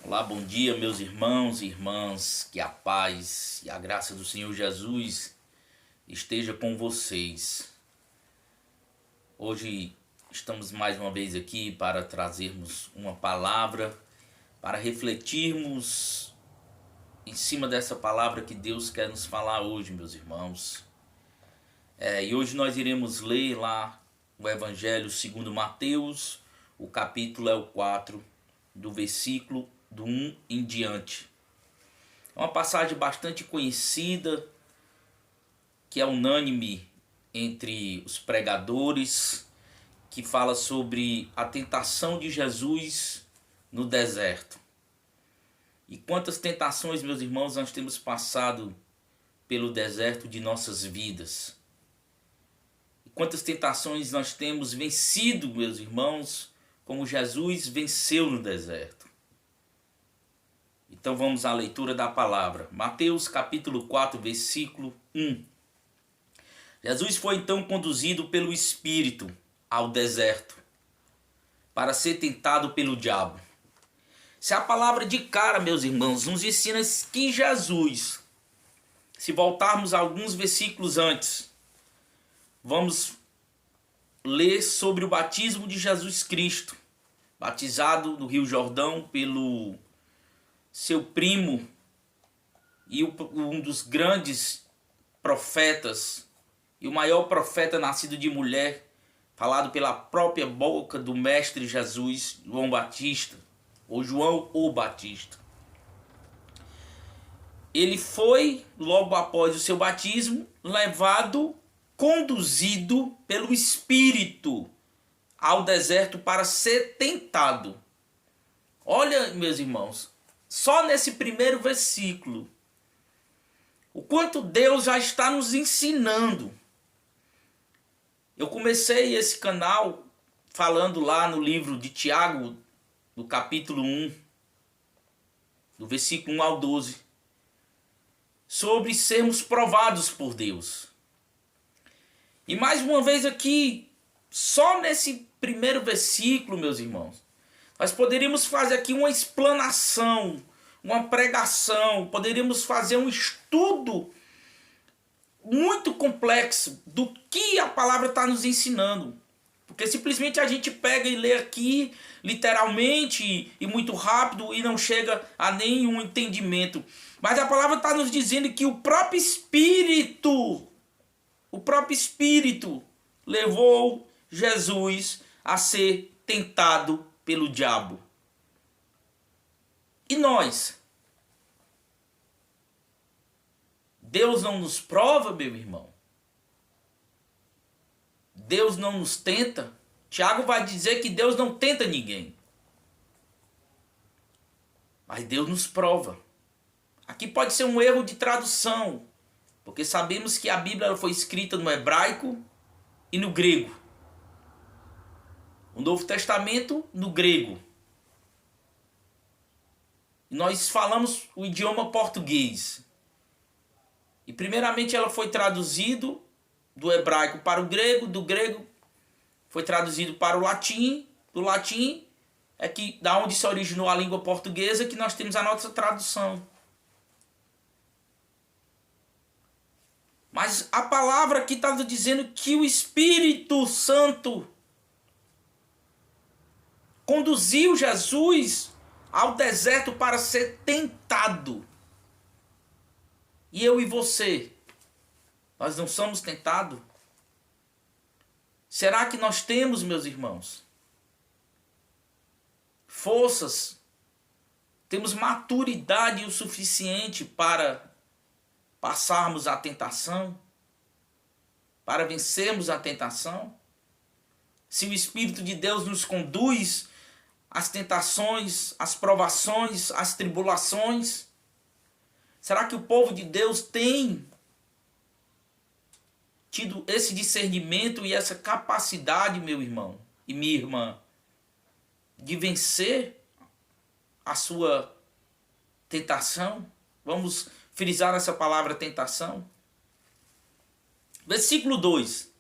Olá, bom dia, meus irmãos e irmãs. Que a paz e a graça do Senhor Jesus esteja com vocês. Hoje estamos mais uma vez aqui para trazermos uma palavra, para refletirmos em cima dessa palavra que Deus quer nos falar hoje, meus irmãos. E hoje nós iremos ler lá o Evangelho segundo Mateus, o capítulo é o 4, do versículo do 1 em diante. É uma passagem bastante conhecida, que é unânime entre os pregadores, que fala sobre a tentação de Jesus no deserto. E quantas tentações, meus irmãos, nós temos passado pelo deserto de nossas vidas. E quantas tentações nós temos vencido, meus irmãos, como Jesus venceu no deserto. Então vamos à leitura da palavra. Mateus capítulo 4, versículo 1. Jesus foi então conduzido pelo Espírito ao deserto para ser tentado pelo diabo. Se a palavra de cara, meus irmãos, nos ensina que Jesus, se voltarmos a alguns versículos antes, vamos ler sobre o batismo de Jesus Cristo, batizado no Rio Jordão pelo seu primo e um dos grandes profetas e o maior profeta nascido de mulher, falado pela própria boca do mestre Jesus, João Batista, ou João o Batista. Ele foi, logo após o seu batismo, conduzido pelo Espírito ao deserto para ser tentado. Olha, meus irmãos, só nesse primeiro versículo, o quanto Deus já está nos ensinando. Eu comecei esse canal falando lá no livro de Tiago, do capítulo 1, do versículo 1 ao 12, sobre sermos provados por Deus. E mais uma vez aqui, só nesse primeiro versículo, meus irmãos, nós poderíamos fazer aqui uma explanação, uma pregação, poderíamos fazer um estudo muito complexo do que a palavra está nos ensinando. Porque simplesmente a gente pega e lê aqui, literalmente, e muito rápido, e não chega a nenhum entendimento. Mas a palavra está nos dizendo que o próprio Espírito levou Jesus a ser tentado pelo diabo. E nós? Deus não nos prova, meu irmão? Deus não nos tenta? Tiago vai dizer que Deus não tenta ninguém. Mas Deus nos prova. Aqui pode ser um erro de tradução, porque sabemos que a Bíblia foi escrita no hebraico e no grego. O Novo Testamento no grego. Nós falamos o idioma português. E primeiramente ela foi traduzido do hebraico para o grego, do grego foi traduzido para o latim, do latim é que da onde se originou a língua portuguesa que nós temos a nossa tradução. Mas a palavra aqui está dizendo que o Espírito Santo conduziu Jesus ao deserto para ser tentado. E eu e você, nós não somos tentados? Será que nós temos, meus irmãos, forças, temos maturidade o suficiente para passarmos a tentação? Para vencermos a tentação? Se o Espírito de Deus nos conduz às tentações, às provações, às tribulações, será que o povo de Deus tem tido esse discernimento e essa capacidade, meu irmão e minha irmã, de vencer a sua tentação? Vamos frisar essa palavra tentação. Versículo 2.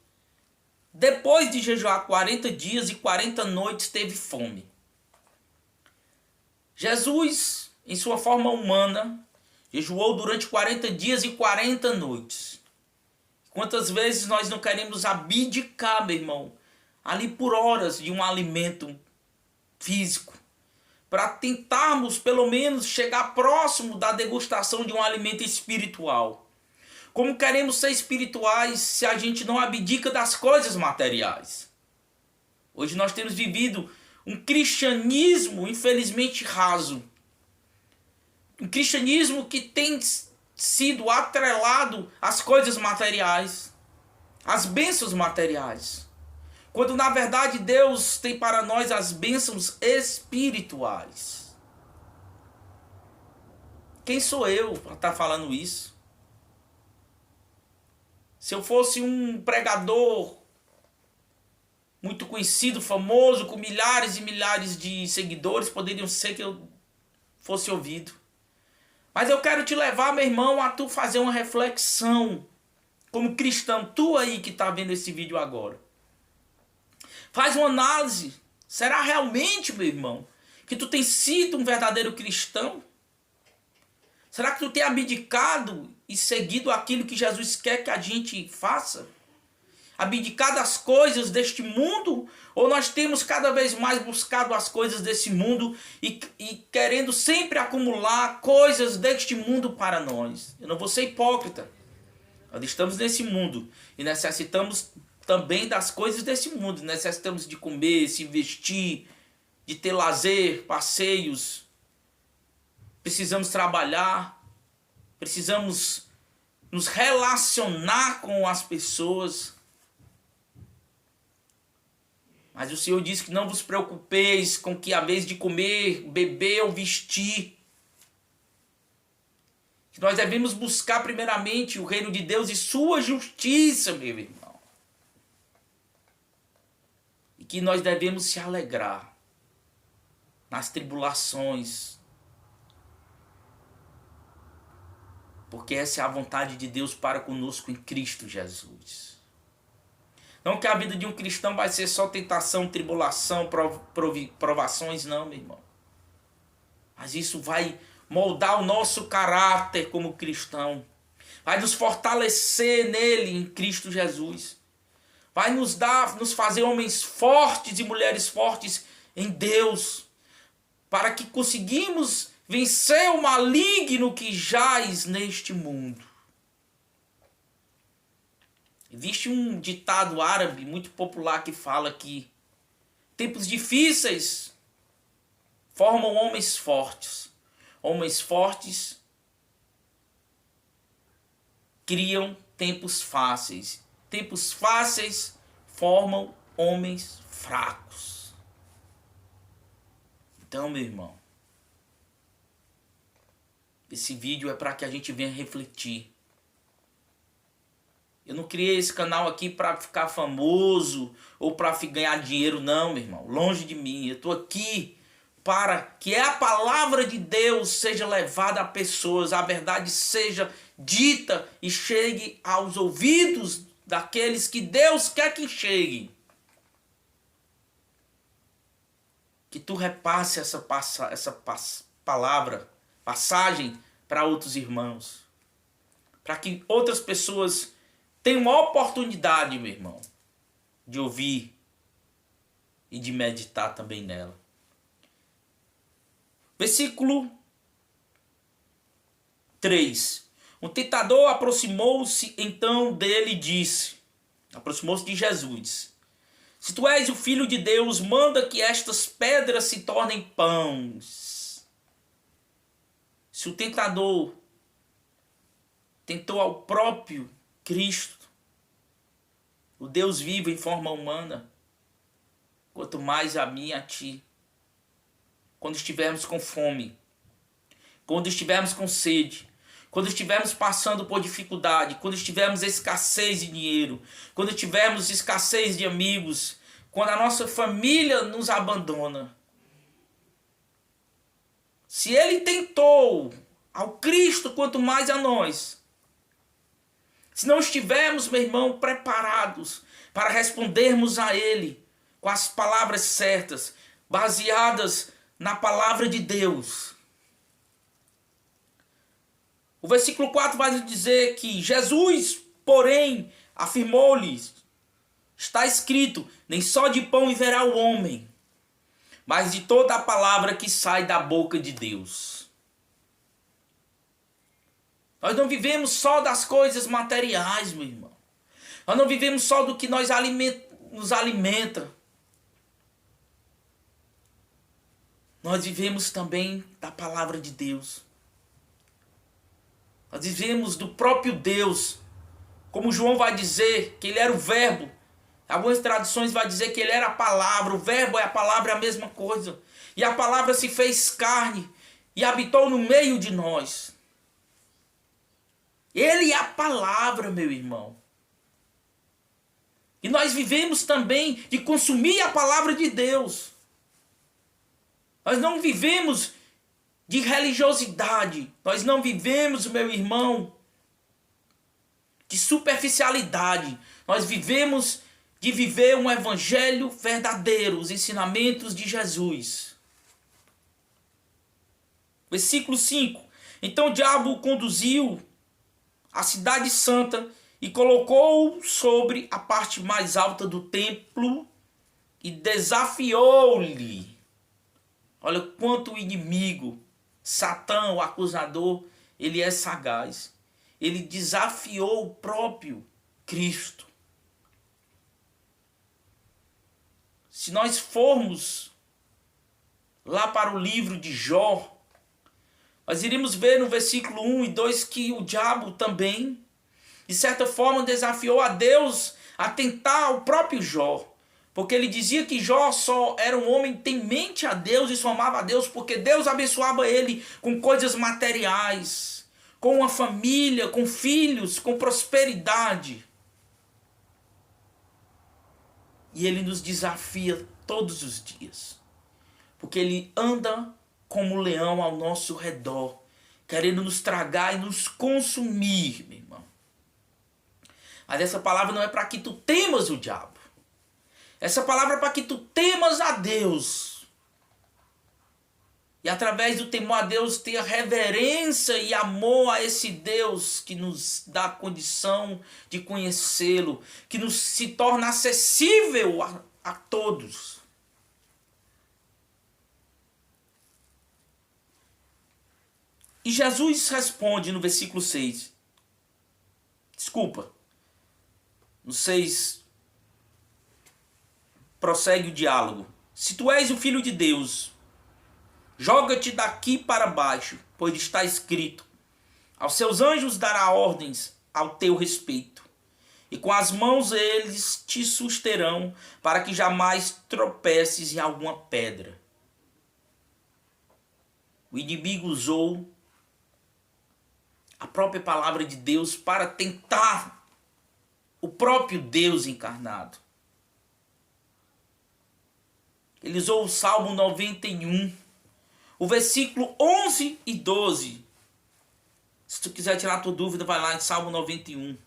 Depois de jejuar 40 dias e 40 noites teve fome. Jesus, em sua forma humana, jejuou durante 40 dias e 40 noites. Quantas vezes nós não queremos abdicar, meu irmão, ali por horas de um alimento físico, para tentarmos pelo menos chegar próximo da degustação de um alimento espiritual. Como queremos ser espirituais se a gente não abdica das coisas materiais? Hoje nós temos vivido um cristianismo infelizmente raso. Um cristianismo que tem sido atrelado às coisas materiais, às bênçãos materiais. Quando na verdade Deus tem para nós as bênçãos espirituais. Quem sou eu para estar falando isso? Se eu fosse um pregador muito conhecido, famoso, com milhares e milhares de seguidores, poderiam ser que eu fosse ouvido. Mas eu quero te levar, meu irmão, a tu fazer uma reflexão como cristão, tu aí que está vendo esse vídeo agora. Faz uma análise. Será realmente, meu irmão, que tu tem sido um verdadeiro cristão? Será que tu tem abdicado e seguido aquilo que Jesus quer que a gente faça? Abdicar das coisas deste mundo? Ou nós temos cada vez mais buscado as coisas desse mundo e querendo sempre acumular coisas deste mundo para nós? Eu não vou ser hipócrita. Nós estamos nesse mundo e necessitamos também das coisas desse mundo. Necessitamos de comer, se vestir, de ter lazer, passeios. Precisamos trabalhar. Precisamos nos relacionar com as pessoas. Mas o Senhor diz que não vos preocupeis com que a vez de comer, beber ou vestir. Que nós devemos buscar primeiramente o reino de Deus e sua justiça, meu irmão. E que nós devemos se alegrar nas tribulações. Porque essa é a vontade de Deus para conosco em Cristo Jesus. Não que a vida de um cristão vai ser só tentação, tribulação, provações, não, meu irmão. Mas isso vai moldar o nosso caráter como cristão. Vai nos fortalecer nele, em Cristo Jesus. Vai nos fazer homens fortes e mulheres fortes em Deus. Para que conseguimos vencer o maligno que jaz neste mundo. Existe um ditado árabe muito popular que fala que tempos difíceis formam homens fortes. Homens fortes criam tempos fáceis. Tempos fáceis formam homens fracos. Então, meu irmão, esse vídeo é para que a gente venha refletir. Eu não criei esse canal aqui para ficar famoso ou para ganhar dinheiro, não, meu irmão. Longe de mim. Eu estou aqui para que a palavra de Deus seja levada a pessoas, a verdade seja dita e chegue aos ouvidos daqueles que Deus quer que chegue. Que tu repasse essa palavra, passagem para outros irmãos. Para que outras pessoas tenham uma oportunidade, meu irmão, de ouvir e de meditar também nela. Versículo 3. Um tentador aproximou-se então dele e disse, aproximou-se de Jesus: se tu és o Filho de Deus, manda que estas pedras se tornem pães. Se o tentador tentou ao próprio Cristo, o Deus vivo em forma humana, quanto mais a mim e a ti, quando estivermos com fome, quando estivermos com sede, quando estivermos passando por dificuldade, quando estivermos escassez de dinheiro, quando tivermos escassez de amigos, quando a nossa família nos abandona. Se ele tentou ao Cristo, quanto mais a nós. Se não estivermos, meu irmão, preparados para respondermos a ele com as palavras certas, baseadas na palavra de Deus. O versículo 4 vai nos dizer que Jesus, porém, afirmou-lhes: está escrito, nem só de pão viverá o homem, mas de toda a palavra que sai da boca de Deus. Nós não vivemos só das coisas materiais, meu irmão. Nós não vivemos só do que nos alimenta. Nós vivemos também da palavra de Deus. Nós vivemos do próprio Deus. Como João vai dizer que ele era o verbo. Algumas traduções vai dizer que ele era a palavra. O verbo é a palavra, é a mesma coisa. E a palavra se fez carne e habitou no meio de nós. Ele é a palavra, meu irmão. E nós vivemos também de consumir a palavra de Deus. Nós não vivemos de religiosidade. Nós não vivemos, meu irmão, de superficialidade. Nós vivemos de viver um evangelho verdadeiro, os ensinamentos de Jesus. Versículo 5. Então o diabo o conduziu à cidade santa e colocou-o sobre a parte mais alta do templo e desafiou-lhe. Olha quanto o inimigo, Satã, o acusador, ele é sagaz. Ele desafiou o próprio Cristo. Se nós formos lá para o livro de Jó, nós iremos ver no versículo 1 e 2 que o diabo também, de certa forma, desafiou a Deus a tentar o próprio Jó. Porque ele dizia que Jó só era um homem temente a Deus e só amava a Deus porque Deus abençoava ele com coisas materiais, com uma família, com filhos, com prosperidade. E ele nos desafia todos os dias. Porque ele anda como um leão ao nosso redor, querendo nos tragar e nos consumir, meu irmão. Mas essa palavra não é para que tu temas o diabo. Essa palavra é para que tu temas a Deus. E através do temor a Deus tenha reverência e amor a esse Deus que nos dá a condição de conhecê-lo, que nos se torna acessível a todos. E Jesus responde no versículo 6. Desculpa. No 6 prossegue o diálogo. Se tu és o filho de Deus, joga-te daqui para baixo, pois está escrito: aos seus anjos dará ordens ao teu respeito, e com as mãos eles te susterão, para que jamais tropeces em alguma pedra. O inimigo usou a própria palavra de Deus para tentar o próprio Deus encarnado. Ele usou o Salmo 91, o versículo 11 e 12. Se tu quiser tirar a tua dúvida, vai lá em Salmo 91,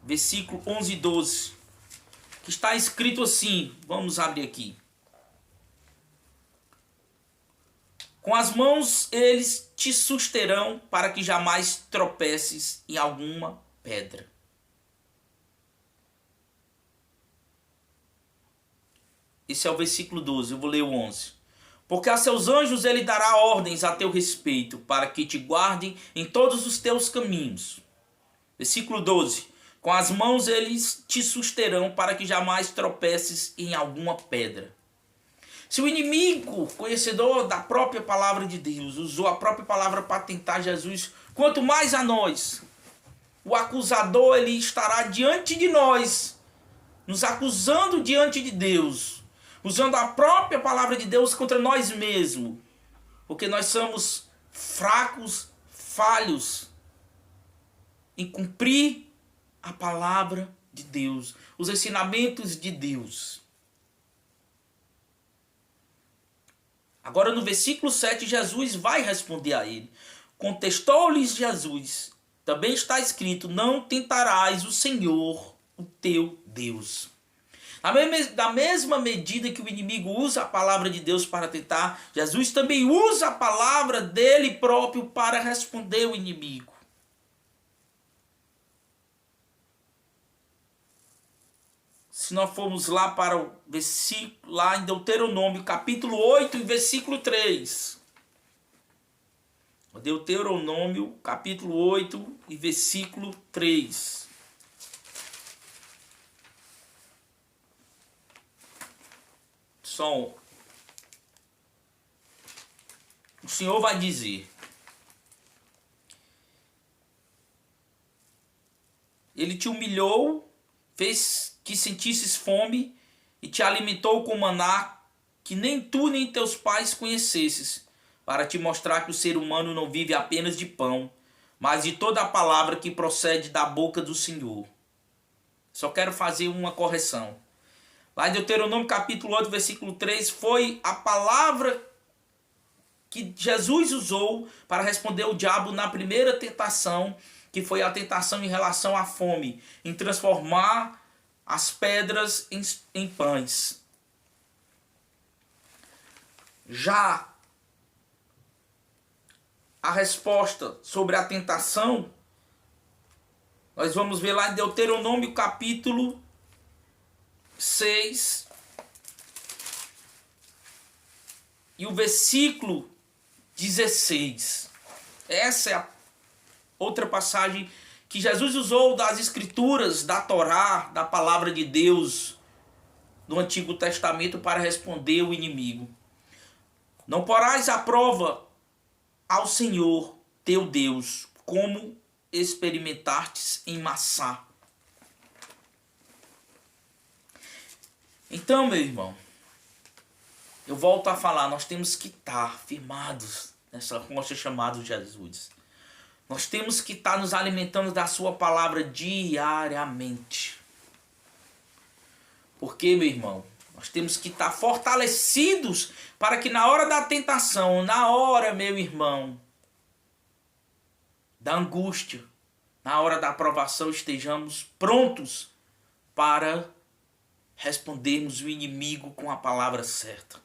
versículo 11 e 12, que está escrito assim. Vamos abrir aqui. Com as mãos eles te susterão, para que jamais tropeces em alguma pedra. Esse é o versículo 12, eu vou ler o 11. Porque a seus anjos ele dará ordens a teu respeito, para que te guardem em todos os teus caminhos. Versículo 12. Com as mãos eles te susterão, para que jamais tropeces em alguma pedra. Se o inimigo, conhecedor da própria palavra de Deus, usou a própria palavra para tentar Jesus, quanto mais a nós. O acusador ele estará diante de nós, nos acusando diante de Deus, usando a própria palavra de Deus contra nós mesmos, porque nós somos fracos, falhos em cumprir a palavra de Deus, os ensinamentos de Deus. Agora no versículo 7, Jesus vai responder a ele. Contestou-lhes Jesus: também está escrito, não tentarás o Senhor, o teu Deus. Da mesma medida que o inimigo usa a palavra de Deus para tentar, Jesus também usa a palavra dele próprio para responder o inimigo. Se nós formos lá para o versículo, lá em Deuteronômio, capítulo 8, e versículo 3. Deuteronômio, capítulo 8, e versículo 3. Som. O Senhor vai dizer: Ele te humilhou, fez que sentisses fome e te alimentou com maná que nem tu nem teus pais conhecesses, para te mostrar que o ser humano não vive apenas de pão, mas de toda a palavra que procede da boca do Senhor. Só quero fazer uma correção. Lá em Deuteronômio capítulo 8, versículo 3, foi a palavra que Jesus usou para responder o diabo na primeira tentação, que foi a tentação em relação à fome, em transformar as pedras em pães. Já a resposta sobre a tentação, nós vamos ver lá em Deuteronômio capítulo 6 e o versículo 16. Essa é a outra passagem que Jesus usou das escrituras, da Torá, da palavra de Deus do Antigo Testamento para responder o inimigo. Não porás à prova ao Senhor teu Deus, como experimentastes em Massá. Então, meu irmão, eu volto a falar, nós temos que estar firmados nessa rocha chamada Jesus. Nós temos que estar nos alimentando da sua palavra diariamente. Porque, meu irmão, nós temos que estar fortalecidos para que na hora da tentação, na hora, meu irmão, da angústia, na hora da aprovação, estejamos prontos para respondermos o inimigo com a palavra certa.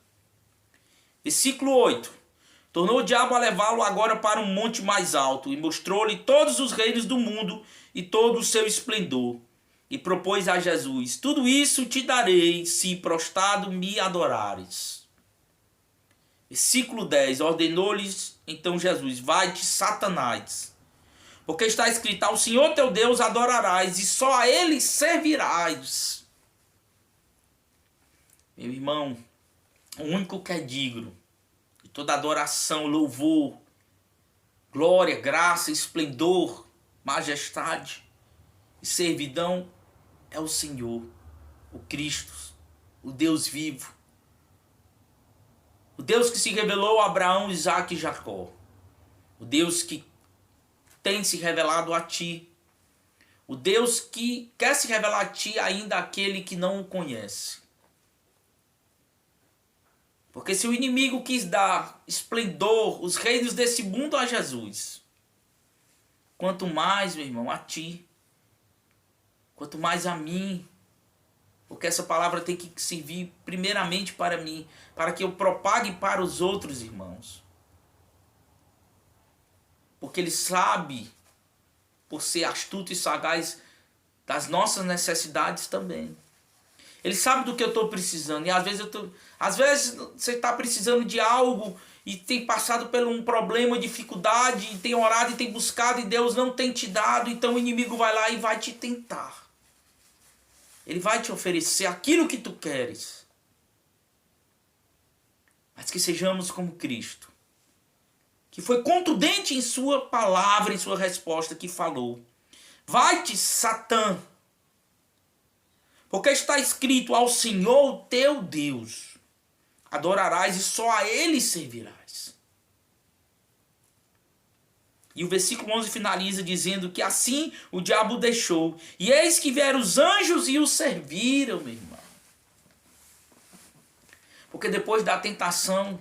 Versículo 8. Tornou o diabo a levá-lo agora para um monte mais alto, e mostrou-lhe todos os reinos do mundo e todo o seu esplendor. E propôs a Jesus: tudo isso te darei, se prostrado me adorares. Versículo 10. Ordenou-lhes então Jesus: vai-te, Satanás, porque está escrito: ao Senhor teu Deus adorarás, e só a ele servirás. Meu irmão, o único que é digno de toda adoração, louvor, glória, graça, esplendor, majestade e servidão é o Senhor, o Cristo, o Deus vivo, o Deus que se revelou a Abraão, Isaque e Jacó, o Deus que tem se revelado a ti, o Deus que quer se revelar a ti ainda aquele que não o conhece. Porque se o inimigo quis dar esplendor, os reinos desse mundo a Jesus, quanto mais, meu irmão, a ti, quanto mais a mim, porque essa palavra tem que servir primeiramente para mim, para que eu propague para os outros irmãos. Porque ele sabe, por ser astuto e sagaz, das nossas necessidades também. Ele sabe do que eu estou precisando. E às vezes você está precisando de algo e tem passado por um problema, dificuldade, e tem orado e tem buscado e Deus não tem te dado. Então o inimigo vai lá e vai te tentar. Ele vai te oferecer aquilo que tu queres. Mas que sejamos como Cristo, que foi contundente em sua palavra, em sua resposta, que falou: vai-te, Satã, porque está escrito: ao Senhor teu Deus adorarás e só a ele servirás. E o versículo 11 finaliza dizendo que assim o diabo deixou. E eis que vieram os anjos e o serviram, meu irmão. Porque depois da tentação,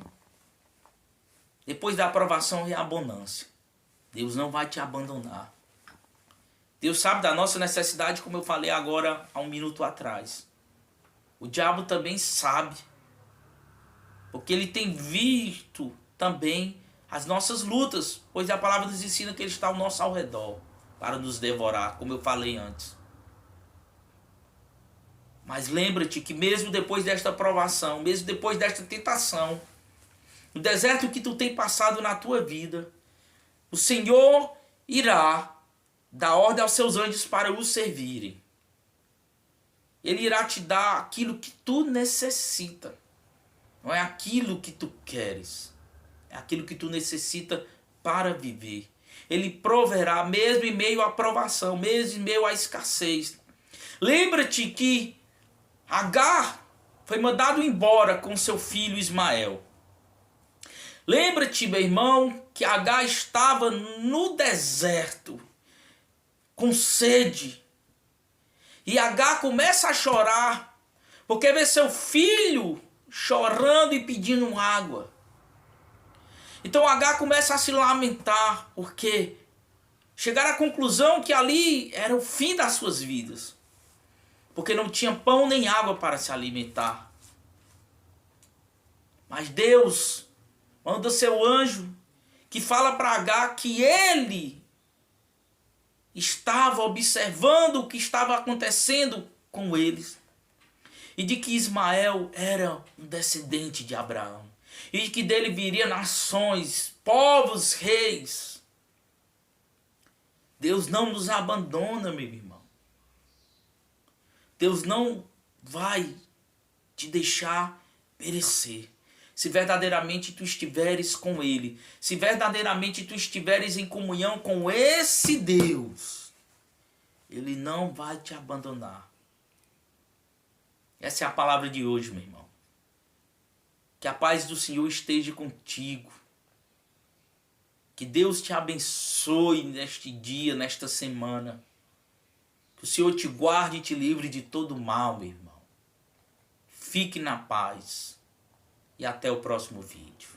depois da aprovação, vem a abundância. Deus não vai te abandonar. Deus sabe da nossa necessidade, como eu falei agora há um minuto atrás. O diabo também sabe, porque ele tem visto também as nossas lutas, pois a palavra nos ensina que ele está ao nosso redor para nos devorar, como eu falei antes. Mas lembra-te que mesmo depois desta provação, mesmo depois desta tentação, no deserto que tu tem passado na tua vida, o Senhor irá dar ordem aos seus anjos para o servirem. Ele irá te dar aquilo que tu necessita. Não é aquilo que tu queres. É aquilo que tu necessita para viver. Ele proverá mesmo em meio à provação, mesmo em meio à escassez. Lembra-te que Agar foi mandado embora com seu filho Ismael. Lembra-te, meu irmão, que Agar estava no deserto, com sede. E Agar começa a chorar, porque vê seu filho chorando e pedindo água. Então Agar começa a se lamentar, porque chegaram à conclusão que ali era o fim das suas vidas. Porque não tinha pão nem água para se alimentar. Mas Deus manda seu anjo que fala para Agar que ele estava observando o que estava acontecendo com eles. E de que Ismael era um descendente de Abraão. E de que dele viria nações, povos, reis. Deus não nos abandona, meu irmão. Deus não vai te deixar perecer. Se verdadeiramente tu estiveres com Ele, se verdadeiramente tu estiveres em comunhão com esse Deus, Ele não vai te abandonar. Essa é a palavra de hoje, meu irmão. Que a paz do Senhor esteja contigo. Que Deus te abençoe neste dia, nesta semana. Que o Senhor te guarde e te livre de todo mal, meu irmão. Fique na paz. E até o próximo vídeo.